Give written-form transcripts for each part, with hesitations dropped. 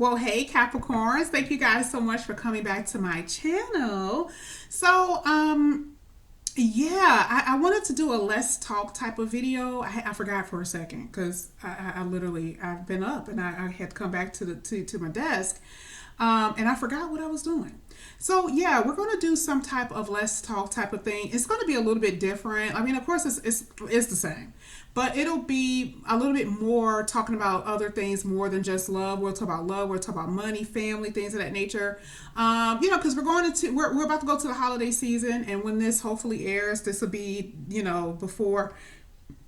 Well, hey Capricorns, thank you guys so much for coming back to my channel. So, yeah, I wanted to do a less talk type of video. I forgot for a second because I literally I've been up and I had to come back to to my desk, and I forgot what I was doing. So yeah, we're going to do some type of less talk type of thing. It's going to be a little bit different. I mean, of course, it's the same, but it'll be a little bit more talking about other things more than just love. We'll talk about love. We'll talk about money, family, things of that nature. Because we're about to go to the holiday season, and when this hopefully airs, this will be before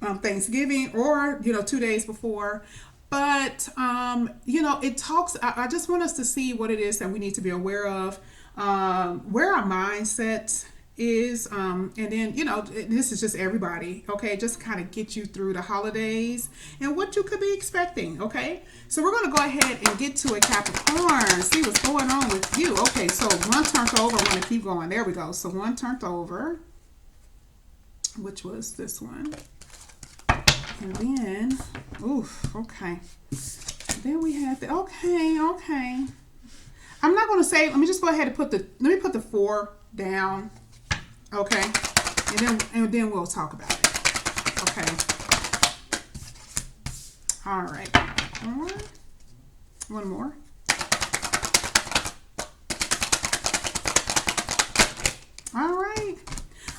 Thanksgiving or 2 days before. But it talks. I just want us to see what it is that we need to be aware of, where our mindset is, and then this is just everybody. Okay, just kind of get you through the holidays and what you could be expecting. Okay, so we're gonna go ahead and get to a Capricorn. See what's going on with you. Okay, so one turned over. I want to keep going. There we go. So one turned over, which was this one. And then, oof, okay. Then we have the, okay. I'm not going to say, let me just go ahead and put the 4 down. Okay. And then we'll talk about it. Okay. All right. One more. All right.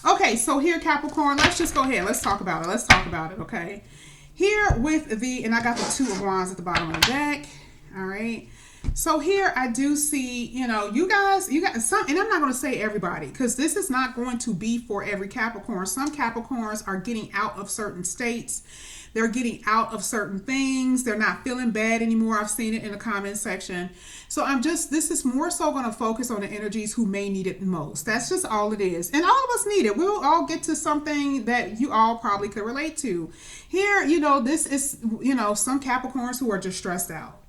Okay, so here, Capricorn, let's just go ahead. Let's talk about it. Okay. Here with and I got the 2 of Wands at the bottom of the deck. All right. So here I do see, you got some, and I'm not going to say everybody because this is not going to be for every Capricorn. Some Capricorns are getting out of certain states. They're getting out of certain things. They're not feeling bad anymore. I've seen it in the comment section. So this is more so going to focus on the energies who may need it most. That's just all it is. And all of us need it. We'll all get to something that you all probably could relate to. Here, this is, some Capricorns who are just stressed out.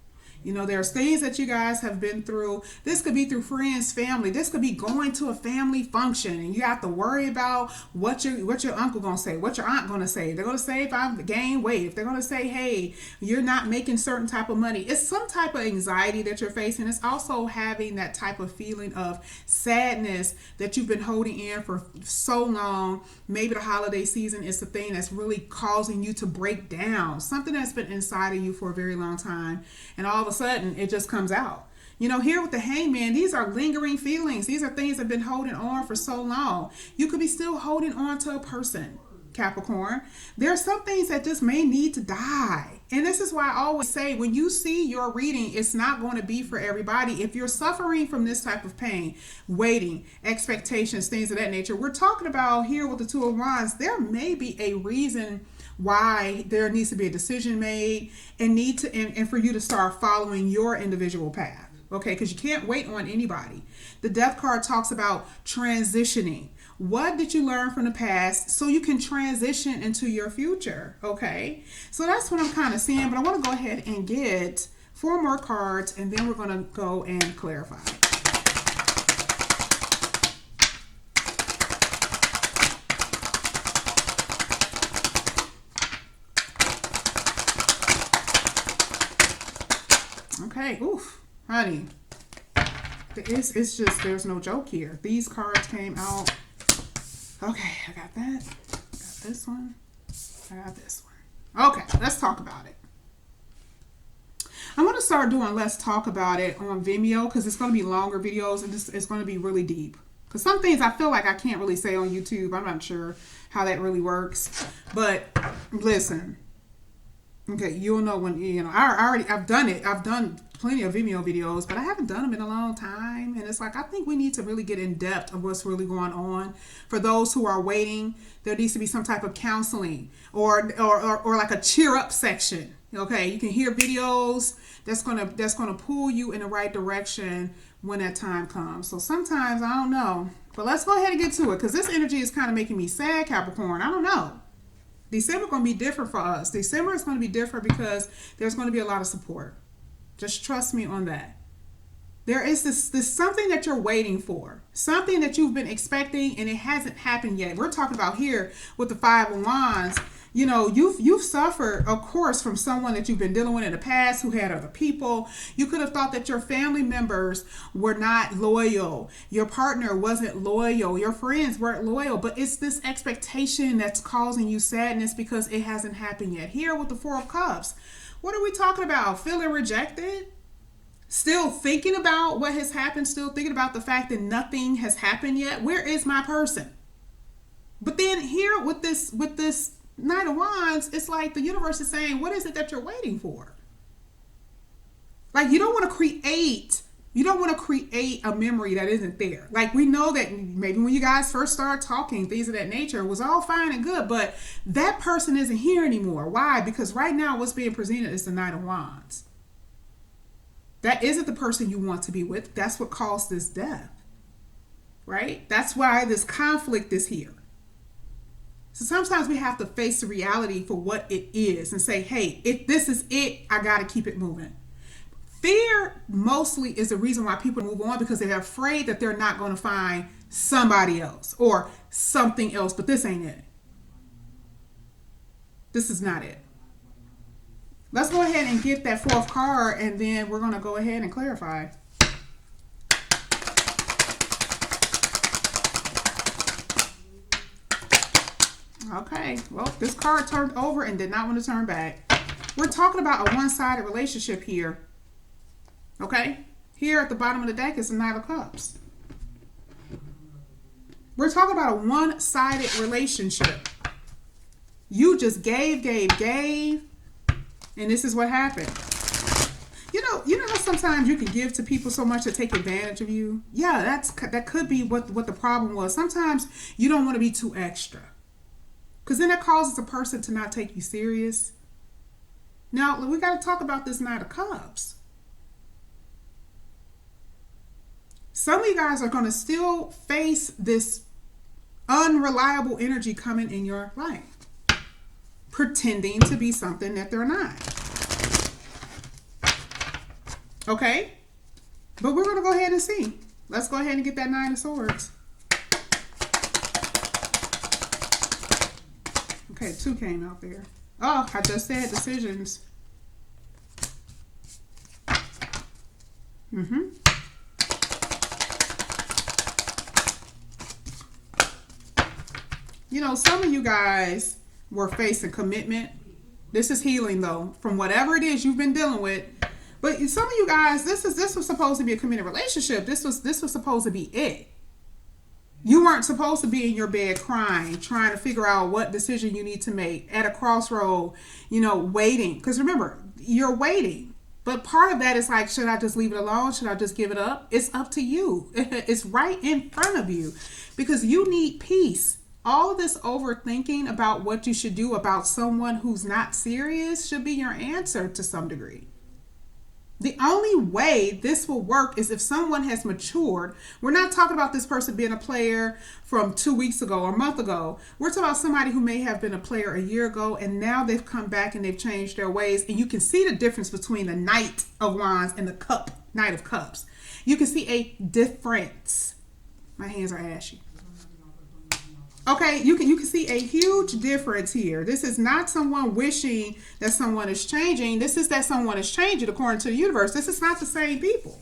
There's things that you guys have been through. This could be through friends, family. This could be going to a family function and you have to worry about what your uncle gonna say, what your aunt gonna say. They're gonna say if I've gained weight, if they're gonna say, hey, you're not making certain type of money. It's some type of anxiety that you're facing. It's also having that type of feeling of sadness that you've been holding in for so long. Maybe the holiday season is the thing that's really causing you to break down. Something that's been inside of you for a very long time. And all of a sudden it just comes out. Here with the Hangman, these are lingering feelings. These are things that have been holding on for so long. You could be still holding on to a person, Capricorn. There are some things that just may need to die. And this is why I always say, when you see your reading, it's not going to be for everybody. If you're suffering from this type of pain, waiting, expectations, things of that nature, we're talking about here with the 2 of Wands, there may be a reason why there needs to be a decision made and for you to start following your individual path. Okay, because you can't wait on anybody. The Death card talks about transitioning. What did you learn from the past so you can transition into your future? Okay, so that's what I'm kind of seeing, but I want to go ahead and get 4 more cards and then we're going to go and clarify. Okay, oof, honey, it's just, there's no joke here. These cards came out. Okay, I got that. Got this one. I got this one. Okay, let's talk about it. I'm going to start doing let's talk about it on Vimeo because it's going to be longer videos and it's going to be really deep. Because some things I feel like I can't really say on YouTube. I'm not sure how that really works. But listen. Okay, you'll know when, I've done it. I've done plenty of Vimeo videos, but I haven't done them in a long time. And it's like, I think we need to really get in depth of what's really going on. For those who are waiting, there needs to be some type of counseling or like a cheer up section. Okay, you can hear videos that's gonna pull you in the right direction when that time comes. So sometimes I don't know, but let's go ahead and get to it because this energy is kind of making me sad, Capricorn. I don't know. December is going to be different for us. December is going to be different because there's going to be a lot of support. Just trust me on that. There is this something that you're waiting for, something that you've been expecting and it hasn't happened yet. We're talking about here with the 5 of Wands. You know, you've suffered, of course, from someone that you've been dealing with in the past who had other people. You could have thought that your family members were not loyal, your partner wasn't loyal, your friends weren't loyal, but it's this expectation that's causing you sadness because it hasn't happened yet. Here with the Four of Cups, what are we talking about? Feeling rejected? Still thinking about what has happened, still thinking about the fact that nothing has happened yet. Where is my person? But then here with this Knight of Wands, it's like the universe is saying, what is it that you're waiting for? Like you don't want to create a memory that isn't there. Like we know that maybe when you guys first started talking, things of that nature was all fine and good, but that person isn't here anymore. Why? Because right now what's being presented is the Knight of Wands. That isn't the person you want to be with. That's what caused this death. Right? That's why this conflict is here. So sometimes we have to face the reality for what it is and say, hey, if this is it, I got to keep it moving. Fear mostly is the reason why people move on, because they're afraid that they're not going to find somebody else or something else, but this ain't it. This is not it. Let's go ahead and get that fourth card, and then we're going to go ahead and clarify. Okay, well, this card turned over and did not want to turn back. We're talking about a one-sided relationship here. Okay? Here at the bottom of the deck is the Knight of Cups. We're talking about a one-sided relationship. You just gave, and this is what happened. You know how sometimes you can give to people so much to take advantage of you? Yeah, that could be what the problem was. Sometimes you don't want to be too extra, because then that causes a person to not take you serious. Now, we got to talk about this Knight of Cups. Some of you guys are going to still face this unreliable energy coming in your life, pretending to be something that they're not. Okay? But we're going to go ahead and see. Let's go ahead and get that Nine of Swords. Okay, 2 came out there. Oh, I just said decisions. You know, some of you guys were facing commitment. This is healing, though, from whatever it is you've been dealing with. But some of you guys, this was supposed to be a committed relationship. This was supposed to be it. You weren't supposed to be in your bed crying, trying to figure out what decision you need to make at a crossroad, waiting. Because remember, you're waiting. But part of that is like, should I just leave it alone? Should I just give it up? It's up to you. It's right in front of you, because you need peace. All of this overthinking about what you should do about someone who's not serious should be your answer to some degree. The only way this will work is if someone has matured. We're not talking about this person being a player from 2 weeks ago or a month ago. We're talking about somebody who may have been a player a year ago, and now they've come back and they've changed their ways. And you can see the difference between the Knight of Wands and the Knight of Cups. You can see a difference. My hands are ashy. Okay, you can see a huge difference here. This is not someone wishing that someone is changing. This is that someone is changing according to the universe. This is not the same people.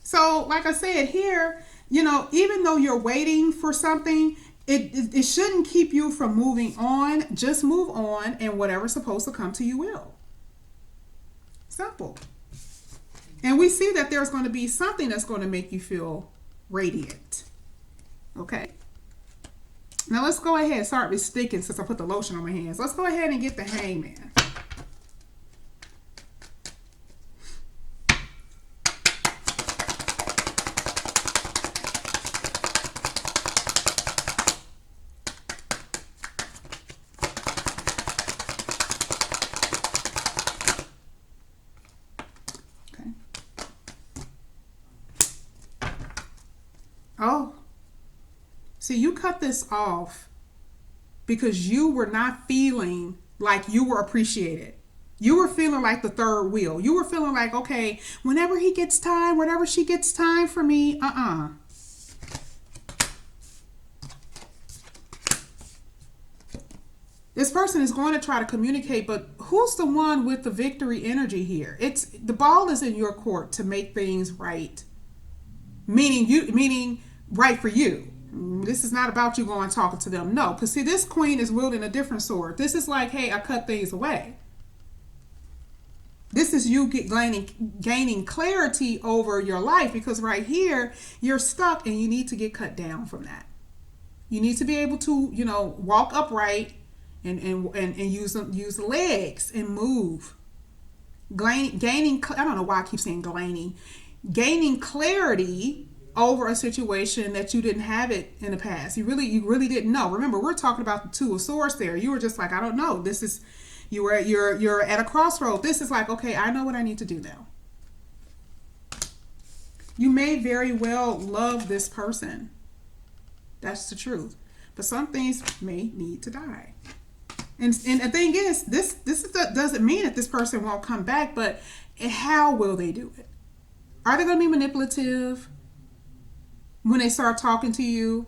So, like I said here, even though you're waiting for something, it shouldn't keep you from moving on. Just move on, and whatever's supposed to come to you will. Simple. And we see that there's going to be something that's going to make you feel radiant. Okay. Now let's go ahead. Sorry, it's sticking since I put the lotion on my hands. Let's go ahead and get the Hangman. Okay. Oh. See, you cut this off because you were not feeling like you were appreciated. You were feeling like the third wheel. You were feeling like, okay, whenever he gets time, whenever she gets time for me, This person is going to try to communicate, but who's the one with the victory energy here? It's the ball is in your court to make things right. Meaning right for you. This is not about you going talking to them. No, because see, this queen is wielding a different sword. This is like, hey, I cut things away. This is you gaining clarity over your life, because right here you're stuck and you need to get cut down from that. You need to be able to, walk upright and use the legs and move. Gaining, I don't know why I keep saying gaining clarity over a situation that you didn't have it in the past. You really didn't know. Remember, we're talking about the Two of Swords there. You were just like, I don't know. You're at a crossroad. This is like, okay, I know what I need to do now. You may very well love this person. That's the truth. But some things may need to die. And the thing is, this doesn't mean that this person won't come back, but how will they do it? Are they going to be manipulative when they start talking to you?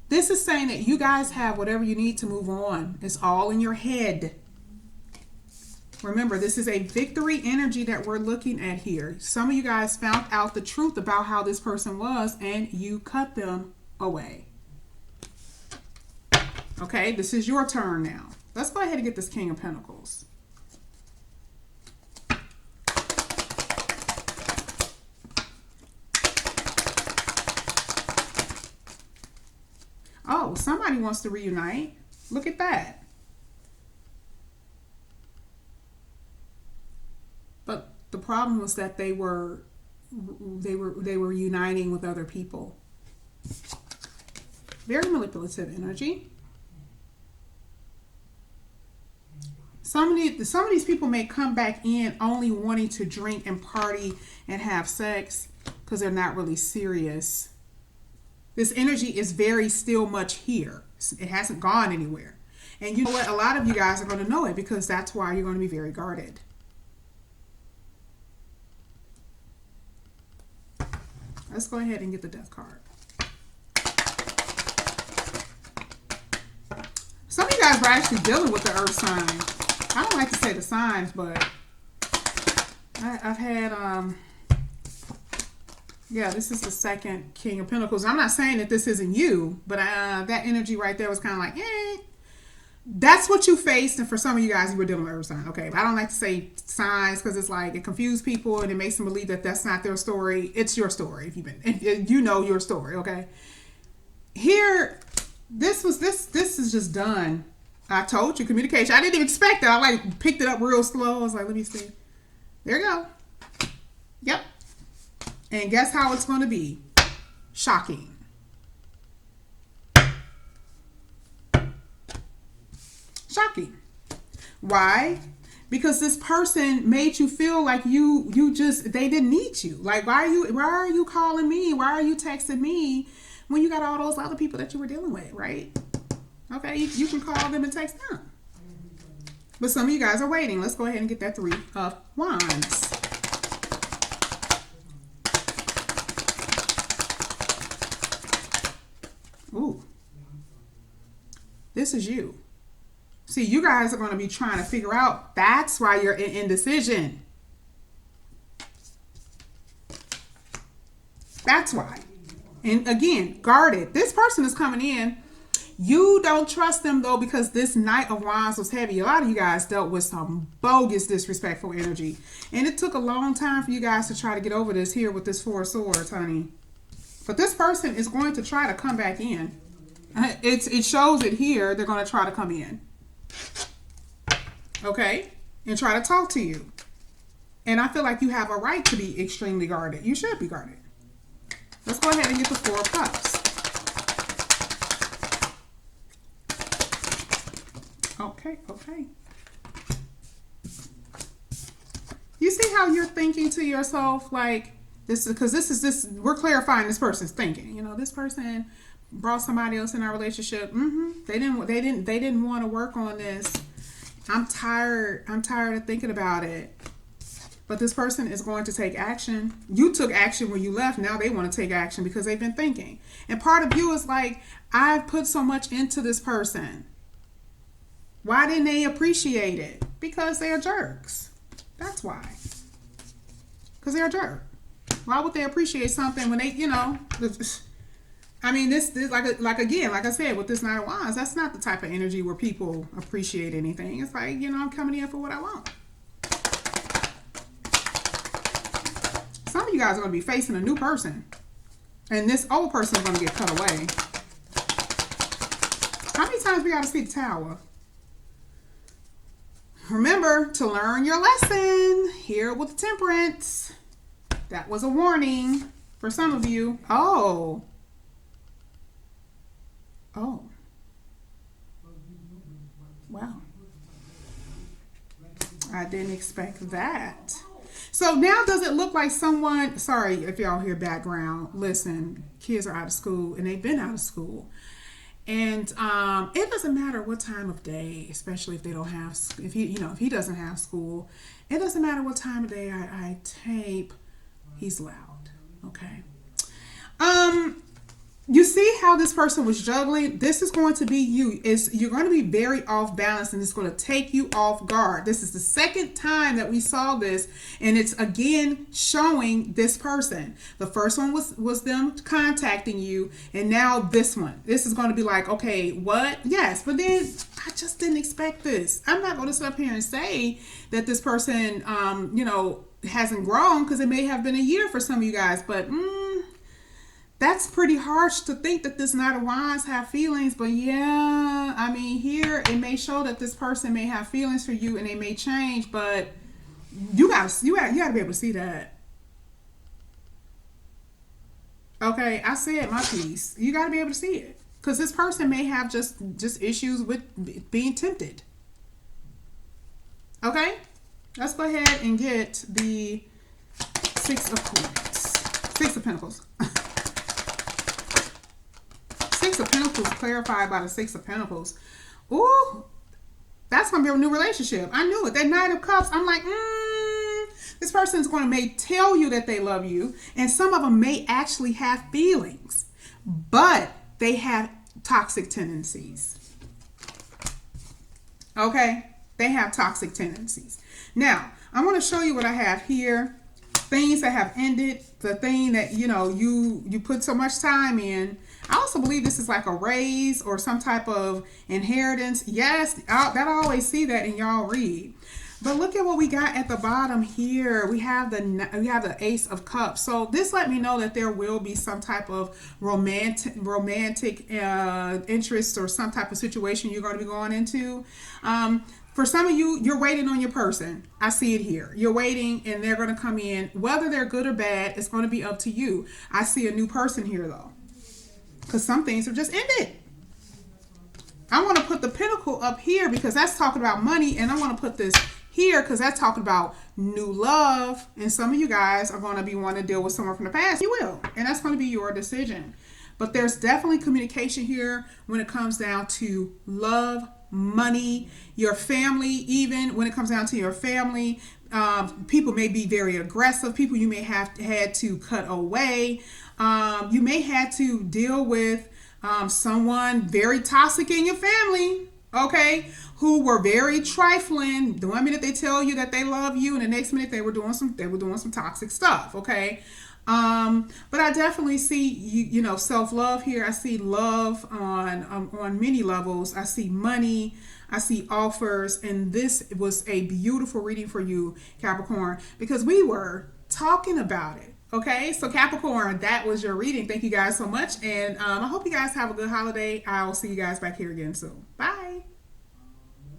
This is saying that you guys have whatever you need to move on. It's all in your head. Remember, this is a victory energy that we're looking at here. Some of you guys found out the truth about how this person was and you cut them away. Okay, this is your turn now. Let's go ahead and get this King of Pentacles. Oh, somebody wants to reunite. Look at that. But the problem was that they were uniting with other people. Very manipulative energy. Some of these people may come back in only wanting to drink and party and have sex because they're not really serious. This energy is very still much here. It hasn't gone anywhere. And you know what? A lot of you guys are going to know it, because that's why you're going to be very guarded. Let's go ahead and get the Death card. Some of you guys were actually dealing with the Earth sign. I don't like to say the signs, but I've had, yeah, this is the second King of Pentacles. I'm not saying that this isn't you, but that energy right there was kind of like, that's what you faced. And for some of you guys, you were dealing with Earth sign. Okay, but I don't like to say signs because it's like it confuses people and it makes them believe that that's not their story. It's your story if you know your story. Okay, here, this is just done. I told you, communication. I didn't even expect that. I picked it up real slow. I was like, let me see. There you go. Yep. And guess how it's going to be? Shocking. Shocking. Why? Because this person made you feel like they didn't need you. Like, why are you calling me? Why are you texting me when you got all those other people that you were dealing with, right? Okay, you can call them and text them. But some of you guys are waiting. Let's go ahead and get that Three of Wands. Ooh. This is you. See, you guys are going to be trying to figure out, that's why you're in indecision. That's why. And again, guarded. This person is coming in. You don't trust them, though, because this Knight of Wands was heavy. A lot of you guys dealt with some bogus, disrespectful energy. And it took a long time for you guys to try to get over this here with this Four of Swords, honey. But this person is going to try to come back in. It shows it here. They're going to try to come in. Okay? And try to talk to you. And I feel like you have a right to be extremely guarded. You should be guarded. Let's go ahead and get the Four of Cups. Okay. You see how you're thinking to yourself like this, because we're clarifying this person's thinking. You know, this person brought somebody else in our relationship. They didn't want to work on this. I'm tired of thinking about it. But this person is going to take action. You took action when you left. Now they want to take action because they've been thinking. And part of you is like, I've put so much into this person. Why didn't they appreciate it? Because they are jerks. That's why. Because they're a jerk. Why would they appreciate something when they, I mean, this like again, like I said, with this Knight of Wands, that's not the type of energy where people appreciate anything. It's like, I'm coming in for what I want. Some of you guys are going to be facing a new person, and this old person is going to get cut away. How many times we got to see the Tower? Remember to learn your lesson here with the Temperance. That was a warning for some of you. Oh. Wow. I didn't expect that. So now does it look like someone, sorry if y'all hear background, listen, kids are out of school and they've been out of school. And it doesn't matter what time of day, especially if they don't have, if he doesn't have school, it doesn't matter what time of day I tape, he's loud, okay? You see how this person was juggling? This is going to be you. You're going to be very off balance, and it's going to take you off guard. This is the second time that we saw this, and it's again showing this person. The first one was them contacting you, and now this one. This is going to be like, okay, what? Yes, but then I just didn't expect this. I'm not going to sit up here and say that this person, hasn't grown, because it may have been a year for some of you guys, but that's pretty harsh to think that this Knight of Wands have feelings. But yeah, I mean, here it may show that this person may have feelings for you and they may change, but you gotta be able to see that. Okay, I said my piece. You gotta be able to see it, because this person may have just issues with being tempted. Okay, let's go ahead and get the Six of Pentacles. Six of Pentacles clarified by the Six of Pentacles. Ooh, that's going to be a new relationship. I knew it. That Knight of Cups, I'm like, this person is going to tell you that they love you. And some of them may actually have feelings, but they have toxic tendencies. Okay? They have toxic tendencies. Now, I want to show you what I have here. Things that have ended, the thing that, you put so much time in. I also believe this is like a raise or some type of inheritance. Yes, I always see that in y'all read. But look at what we got at the bottom here. We have the Ace of Cups. So this let me know that there will be some type of romantic interest or some type of situation you're going to be going into. For some of you, you're waiting on your person. I see it here. You're waiting and they're going to come in. Whether they're good or bad, it's going to be up to you. I see a new person here though, because some things have just ended. I want to put the Pentacle up here because that's talking about money, and I want to put this here because that's talking about new love. And some of you guys are going to be wanting to deal with someone from the past. You will, and that's going to be your decision. But there's definitely communication here when it comes down to love, money, your family. Even when it comes down to your family, people may be very aggressive. People you may have had to cut away. You may have to deal with someone very toxic in your family, okay, who were very trifling. The one minute they tell you that they love you, and the next minute they were doing some toxic stuff, okay. But I definitely see self-love here. I see love on many levels. I see money. I see offers, and this was a beautiful reading for you, Capricorn, because we were talking about it. Okay, so Capricorn, that was your reading. Thank you guys so much, and I hope you guys have a good holiday. I'll see you guys back here again soon. Bye.